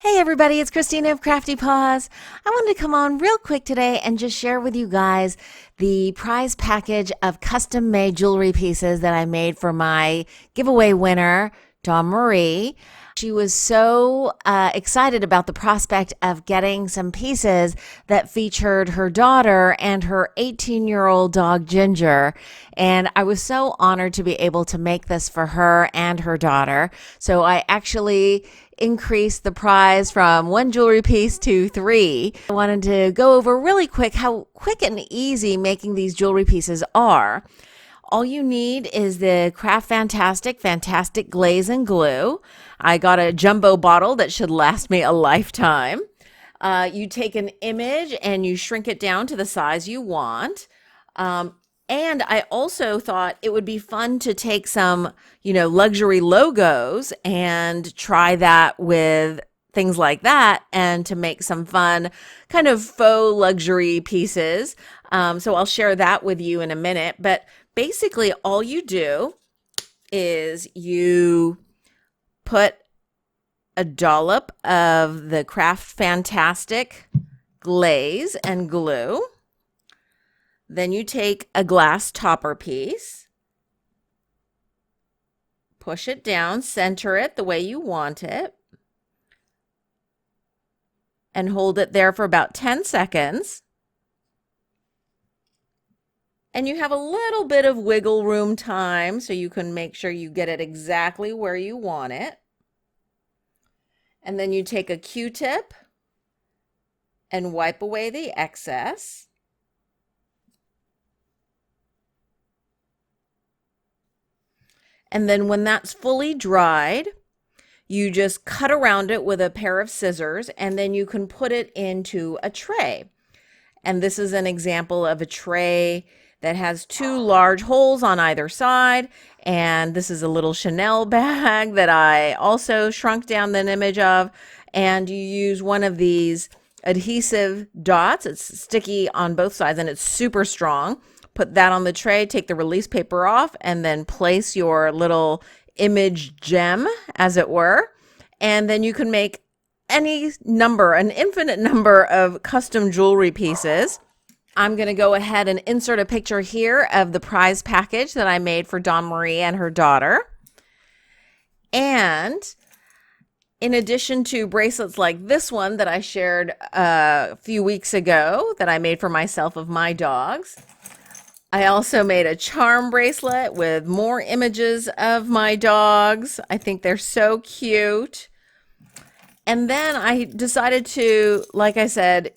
Hey everybody, it's Christina of CraftyPaws. I wanted to come on real quick today and just share with you guys the prize package of custom-made jewelry pieces that I made for my giveaway winner, Dawn Marie. She was so excited about the prospect of getting some pieces that featured her daughter and her 18-year-old dog, Ginger. And I was so honored to be able to make this for her and her daughter. So I actually increased the prize from one jewelry piece to 3. I wanted to go over really quick how quick and easy making these jewelry pieces are. All you need is the Craft Fantastic Glaze and Glue. I got a jumbo bottle that should last me a lifetime. You take an image and you shrink it down to the size you want. And I also thought it would be fun to take some, luxury logos and try that with things like that and to make some fun kind of faux luxury pieces. So I'll share that with you in a minute. But basically all you do is you put a dollop of the Craft Fantastic glaze and glue. Then you take a glass topper piece, push it down, center it the way you want it, and hold it there for about 10 seconds. And you have a little bit of wiggle room time so you can make sure you get it exactly where you want it. And then you take a Q-tip and wipe away the excess. And then when that's fully dried, you just cut around it with a pair of scissors, and then you can put it into a tray. And this is an example of a tray that has 2 large holes on either side. And this is a little Chanel bag that I also shrunk down the image of. And you use one of these adhesive dots. It's sticky on both sides and it's super strong. Put that on the tray, take the release paper off, and then place your little image gem, as it were. And then you can make any number, an infinite number of custom jewelry pieces. I'm going to go ahead and insert a picture here of the prize package that I made for Dawn Marie and her daughter. And in addition to bracelets like this one that I shared a few weeks ago that I made for myself of my dogs, I also made a charm bracelet with more images of my dogs. I think they're so cute. And then I decided to, like I said,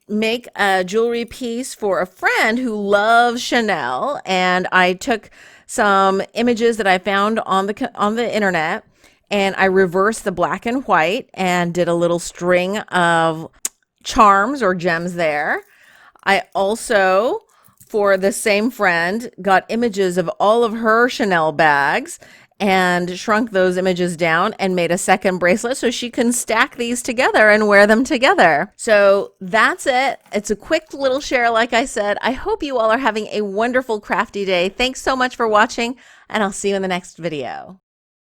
make a jewelry piece for a friend who loves Chanel, and I took some images that I found on the internet, and I reversed the black and white and did a little string of charms or gems there. I also, for the same friend, got images of all of her Chanel bags and shrunk those images down and made a second bracelet so she can stack these together and wear them together. So that's it. It's a quick little share, like I said. I hope you all are having a wonderful crafty day. Thanks so much for watching, and I'll see you in the next video.